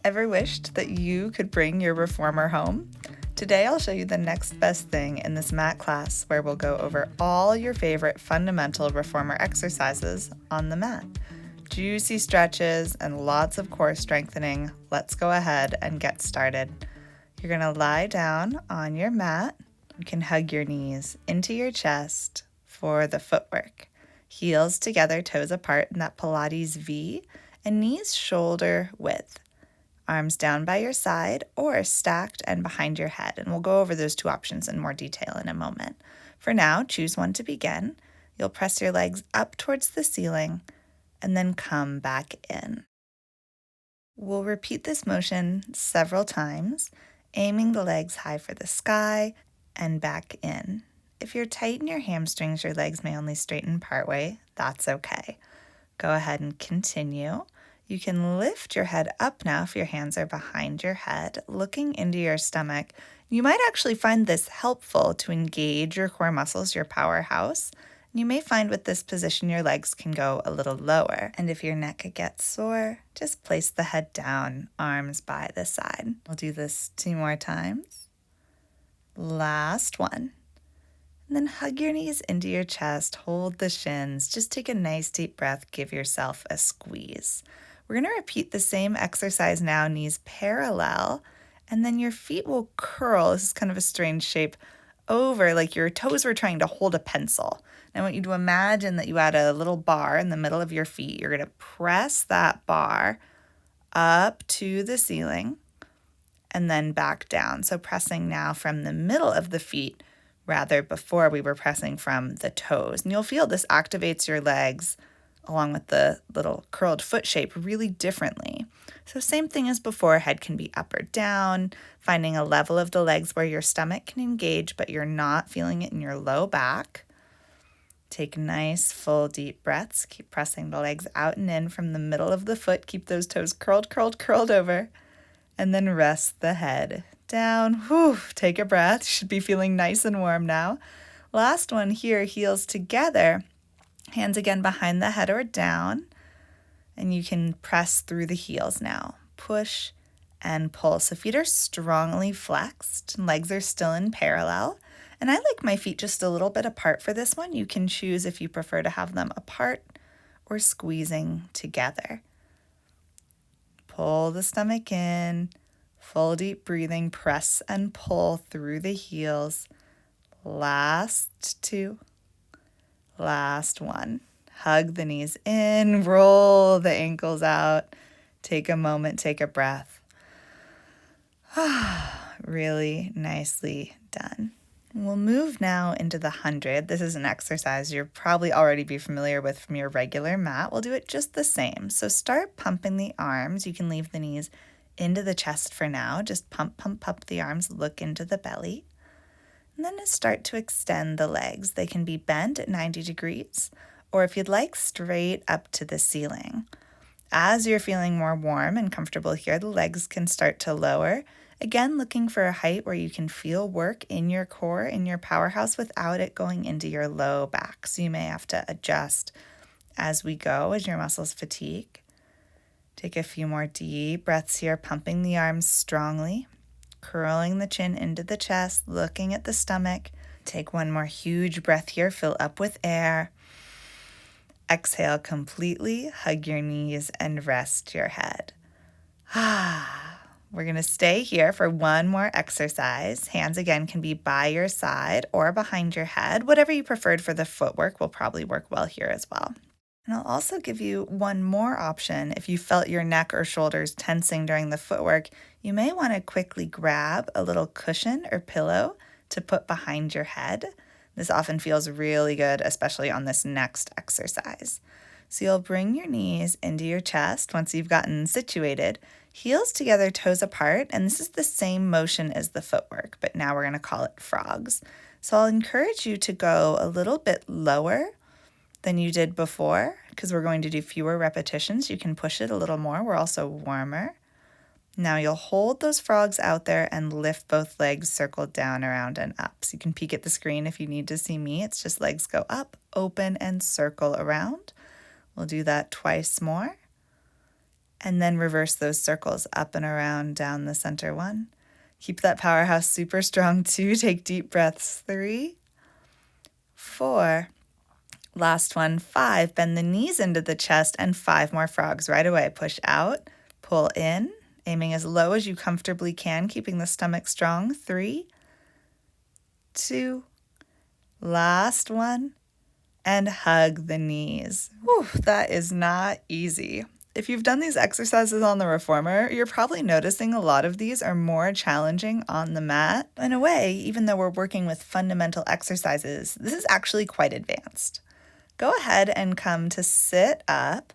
Ever wished that you could bring your reformer home? Today I'll show you the next best thing in this mat class where we'll go over all your favorite fundamental reformer exercises on the mat. Juicy stretches and lots of core strengthening. Let's go ahead and get started. You're going to lie down on your mat. You can hug your knees into your chest for the footwork. Heels together, toes apart in that Pilates V, and knees shoulder width. Arms down by your side or stacked and behind your head, and we'll go over those two options in more detail in a moment. For now, choose one to begin. You'll press your legs up towards the ceiling and then come back in. We'll repeat this motion several times, aiming the legs high for the sky and back in. If you're tight in your hamstrings, your legs may only straighten partway. That's okay. Go ahead and continue. You can lift your head up now if your hands are behind your head, looking into your stomach. You might actually find this helpful to engage your core muscles, your powerhouse. You may find with this position your legs can go a little lower. And if your neck gets sore, just place the head down, arms by the side. We'll do this 2 more times. Last one. And then hug your knees into your chest, hold the shins, just take a nice deep breath, give yourself a squeeze. We're going to repeat the same exercise now, knees parallel, and then your feet will curl. This is kind of a strange shape over, like your toes were trying to hold a pencil. And I want you to imagine that you had a little bar in the middle of your feet. You're going to press that bar up to the ceiling and then back down. So pressing now from the middle of the feet, rather before we were pressing from the toes. And you'll feel this activates your legs along with the little curled foot shape really differently. So same thing as before, head can be up or down, finding a level of the legs where your stomach can engage, but you're not feeling it in your low back. Take nice, full, deep breaths. Keep pressing the legs out and in from the middle of the foot. Keep those toes curled over. And then rest the head down. Whew, take a breath. You should be feeling nice and warm now. Last one here, heels together. Hands again behind the head or down. And you can press through the heels now. Push and pull. So feet are strongly flexed and legs are still in parallel. And I like my feet just a little bit apart for this one. You can choose if you prefer to have them apart or squeezing together. Pull the stomach in. Full deep breathing, press and pull through the heels. Last 2. Last 1. Hug the knees in, roll the ankles out. Take a moment, take a breath. Really nicely done. We'll move now into the 100. This is an exercise you'll probably already be familiar with from your regular mat. We'll do it just the same. So start pumping the arms. You can leave the knees into the chest for now. Just pump the arms, look into the belly. And then start to extend the legs. They can be bent at 90 degrees, or if you'd like, straight up to the ceiling. As you're feeling more warm and comfortable here, the legs can start to lower. Again, looking for a height where you can feel work in your core, in your powerhouse, without it going into your low back. So you may have to adjust as we go, as your muscles fatigue. Take a few more deep breaths here, pumping the arms strongly, curling the chin into the chest, looking at the stomach. Take one more huge breath here, fill up with air. Exhale completely, hug your knees and rest your head. We're going to stay here for one more exercise. Hands again can be by your side or behind your head. Whatever you preferred for the footwork will probably work well here as well. And I'll also give you one more option. If you felt your neck or shoulders tensing during the footwork, you may want to quickly grab a little cushion or pillow to put behind your head. This often feels really good, especially on this next exercise. So you'll bring your knees into your chest once you've gotten situated, heels together, toes apart, and this is the same motion as the footwork, but now we're going to call it frogs. So I'll encourage you to go a little bit lower than you did before, because we're going to do fewer repetitions. You can push it a little more. We're also warmer. Now you'll hold those frogs out there and lift both legs, circle down, around, and up. So you can peek at the screen if you need to see me. It's just legs go up, open, and circle around. We'll do that twice more. And then reverse those circles up and around down the center 1. Keep that powerhouse super strong 2. Take deep breaths 3, 4. Last one 5. Bend the knees into the chest and 5 more frogs right away. Push out, pull in, aiming as low as you comfortably can, keeping the stomach strong. 3, 2. Last one. And hug the knees. Whew, that is not easy. If you've done these exercises on the reformer, you're probably noticing a lot of these are more challenging on the mat. In a way, even though we're working with fundamental exercises, this is actually quite advanced. Go ahead and come to sit up.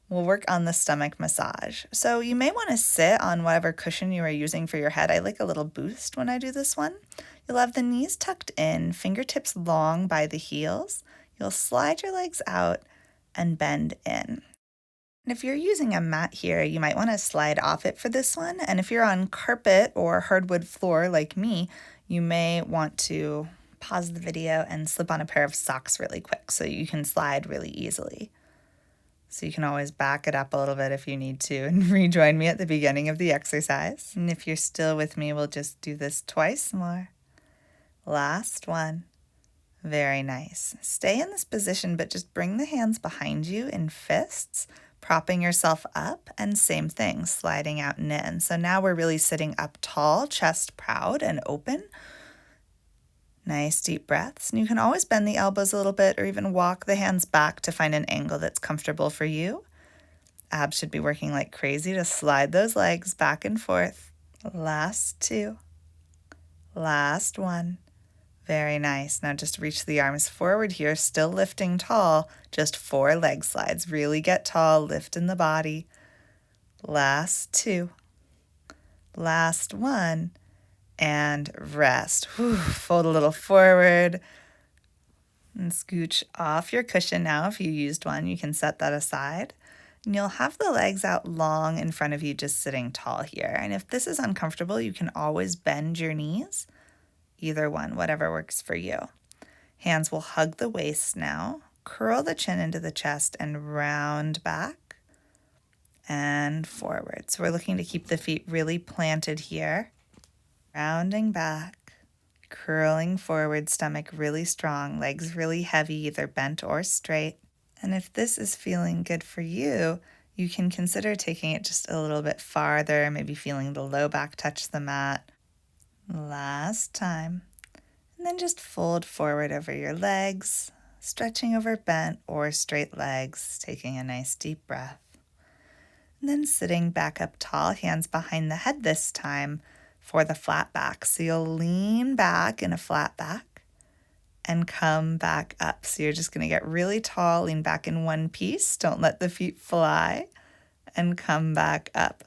We'll work on the stomach massage. So you may want to sit on whatever cushion you are using for your head. I like a little boost when I do this one. You'll have the knees tucked in, fingertips long by the heels. You'll slide your legs out and bend in. And if you're using a mat here, you might want to slide off it for this one. And if you're on carpet or hardwood floor like me, you may want to pause the video and slip on a pair of socks really quick so you can slide really easily. So you can always back it up a little bit if you need to and rejoin me at the beginning of the exercise. And if you're still with me, we'll just do this twice more. Last one. Very nice. Stay in this position, but just bring the hands behind you in fists, propping yourself up, and same thing, sliding out and in. So now we're really sitting up tall, chest proud and open. Nice deep breaths. And you can always bend the elbows a little bit or even walk the hands back to find an angle that's comfortable for you. Abs should be working like crazy to slide those legs back and forth. Last 2. Last 1. Very nice. Now just reach the arms forward here, still lifting tall. Just 4 leg slides. Really get tall, lift in the body. Last 2. Last 1. And rest. Whew. Fold a little forward and scooch off your cushion now. If you used one, you can set that aside. And you'll have the legs out long in front of you, just sitting tall here. And if this is uncomfortable, you can always bend your knees. Either one, whatever works for you. Hands will hug the waist now. Curl the chin into the chest and round back and forward. So we're looking to keep the feet really planted here. Rounding back, curling forward, stomach really strong, legs really heavy, either bent or straight. And if this is feeling good for you, you can consider taking it just a little bit farther, maybe feeling the low back touch the mat. Last time. And then just fold forward over your legs, stretching over bent or straight legs, taking a nice deep breath. And then sitting back up tall, hands behind the head this time for the flat back. So you'll lean back in a flat back and come back up. So you're just going to get really tall, lean back in one piece. Don't let the feet fly and come back up.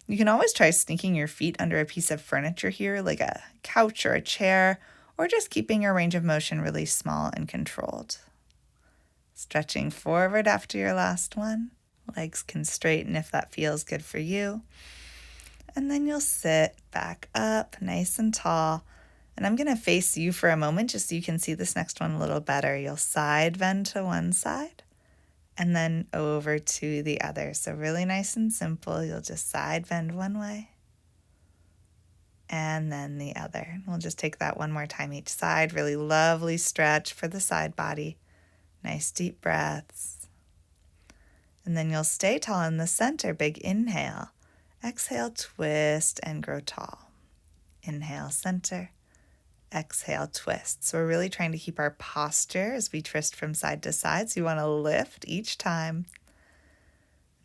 You can always try sneaking your feet under a piece of furniture here, like a couch or a chair, or just keeping your range of motion really small and controlled. Stretching forward after your last one. Legs can straighten if that feels good for you. And then you'll sit back up nice and tall. And I'm going to face you for a moment just so you can see this next one a little better. You'll side bend to one side and then over to the other. So really nice and simple. You'll just side bend one way and then the other. We'll just take that one more time each side. Really lovely stretch for the side body. Nice deep breaths. And then you'll stay tall in the center. Big inhale. Exhale, twist and grow tall. Inhale, center. Exhale, twist. So we're really trying to keep our posture as we twist from side to side. So you want to lift each time.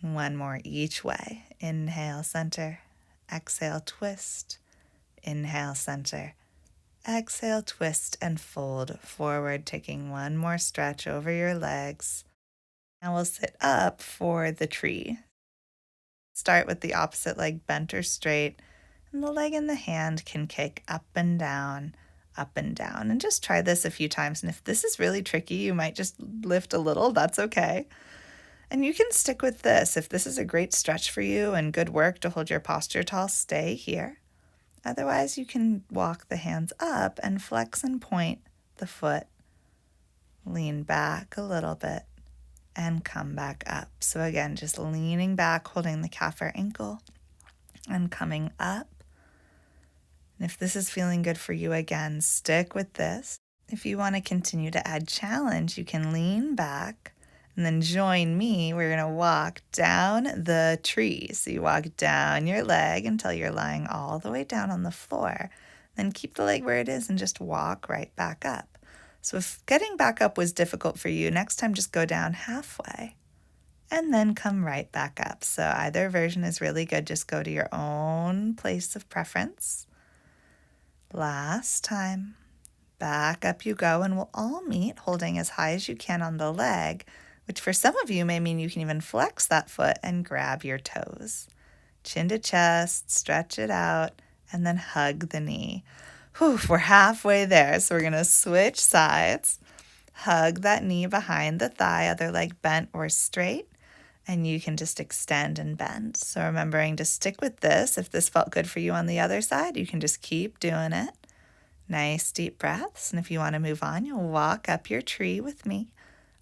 One more each way. Inhale, center. Exhale, twist. Inhale, center. Exhale, twist and fold forward, taking one more stretch over your legs. Now we'll sit up for the tree. Start with the opposite leg bent or straight, and the leg and the hand can kick up and down, and just try this a few times. And if this is really tricky, you might just lift a little. That's okay. And you can stick with this. If this is a great stretch for you and good work to hold your posture tall, stay here. Otherwise, you can walk the hands up and flex and point the foot. Lean back a little bit and come back up. So again, just leaning back, holding the calf or ankle, and coming up. And if this is feeling good for you, again, stick with this. If you want to continue to add challenge, you can lean back and then join me. We're going to walk down the tree. So you walk down your leg until you're lying all the way down on the floor. Then keep the leg where it is and just walk right back up. So if getting back up was difficult for you, next time just go down halfway and then come right back up. So either version is really good. Just go to your own place of preference. Last time. Back up you go, and we'll all meet holding as high as you can on the leg, which for some of you may mean you can even flex that foot and grab your toes. Chin to chest, stretch it out, and then hug the knee. Whew, we're halfway there, so we're going to switch sides. Hug that knee behind the thigh, other leg bent or straight, and you can just extend and bend. So remembering to stick with this. If this felt good for you on the other side, you can just keep doing it. Nice deep breaths, and if you want to move on, you'll walk up your tree with me,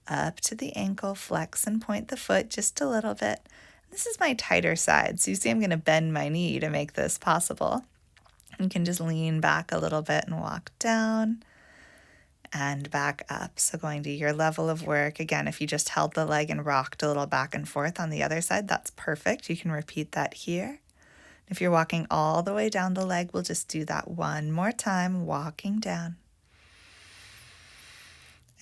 up to the ankle, flex and point the foot just a little bit. This is my tighter side, so you see I'm going to bend my knee to make this possible. You can just lean back a little bit and walk down and back up. So going to your level of work. Again, if you just held the leg and rocked a little back and forth on the other side, that's perfect. You can repeat that here. If you're walking all the way down the leg, we'll just do that one more time, walking down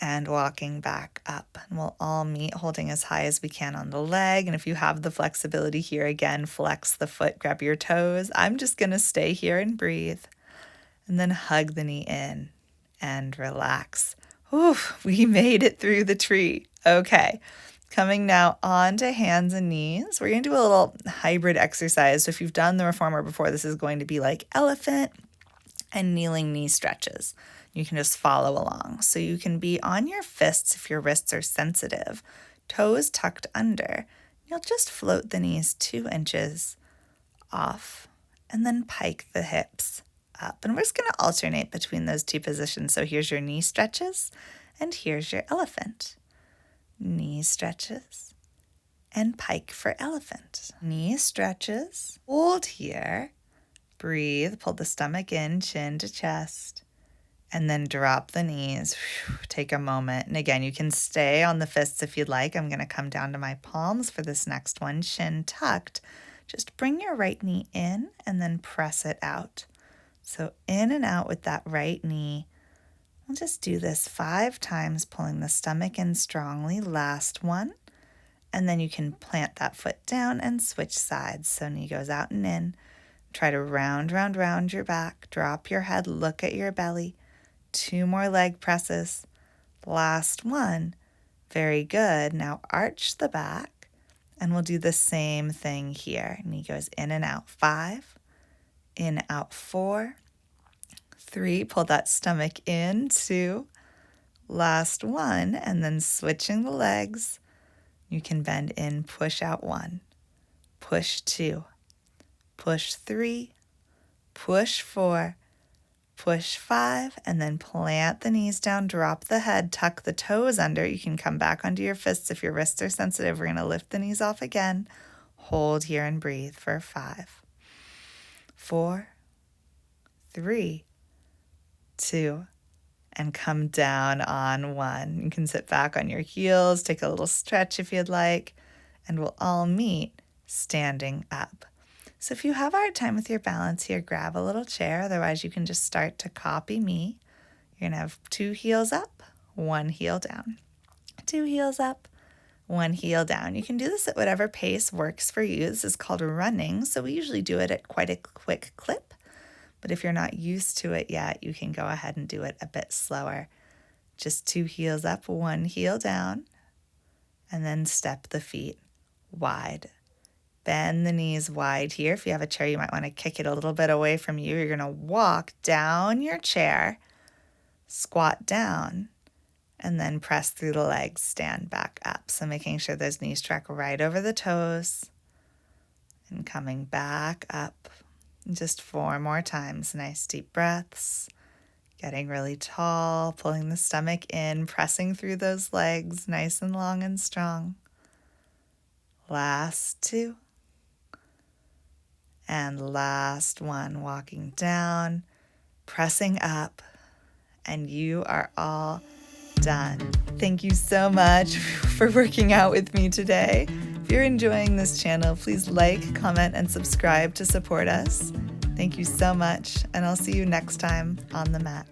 and walking back up. And we'll all meet holding as high as we can on the leg. And if you have the flexibility here, again, flex the foot, grab your toes. I'm just going to stay here and breathe. And then hug the knee in and relax. Oof, we made it through the tree. Okay. Coming now onto hands and knees. We're going to do a little hybrid exercise. So if you've done the reformer before, this is going to be like elephant and kneeling knee stretches. You can just follow along. So you can be on your fists if your wrists are sensitive, toes tucked under. You'll just float the knees 2 inches off and then pike the hips up. And we're just going to alternate between those two positions. So here's your knee stretches and here's your elephant. Knee stretches and pike for elephant. Knee stretches, hold here, breathe, pull the stomach in, chin to chest, and then drop the knees. Take a moment. And again, you can stay on the fists if you'd like. I'm going to come down to my palms for this next one, chin tucked. Just bring your right knee in and then press it out. So in and out with that right knee. We'll just do this 5 times, pulling the stomach in strongly. Last one. And then you can plant that foot down and switch sides. So knee goes out and in. Try to round your back. Drop your head, look at your belly. 2 more leg presses. Last one. Very good. Now arch the back. And we'll do the same thing here. Knee goes in and out. 5. In, out, 4. 3, pull that stomach in, 2, last one, and then switching the legs, you can bend in, push out 1, push 2, push 3, push 4, push 5, and then plant the knees down, drop the head, tuck the toes under. You can come back onto your fists if your wrists are sensitive. We're going to lift the knees off again, hold here and breathe for 5, 4, 3, 2, and come down on 1. You can sit back on your heels, take a little stretch if you'd like, and we'll all meet standing up. So if you have a hard time with your balance here, grab a little chair. Otherwise, you can just start to copy me. You're going to have 2 heels up, 1 heel down. 2 heels up, 1 heel down. You can do this at whatever pace works for you. This is called running, so we usually do it at quite a quick clip. But if you're not used to it yet, you can go ahead and do it a bit slower. Just 2 heels up, 1 heel down, and then step the feet wide. Bend the knees wide here. If you have a chair, you might want to kick it a little bit away from you. You're going to walk down your chair, squat down, and then press through the legs, stand back up. So making sure those knees track right over the toes and coming back up. Just 4 more times. Nice deep breaths. Getting really tall, pulling the stomach in, pressing through those legs nice and long and strong. Last 2. And last 1, walking down, pressing up, and you are all done. Thank you so much for working out with me today. If you're enjoying this channel, please like, comment, and subscribe to support us. Thank you so much, and I'll see you next time on the mat.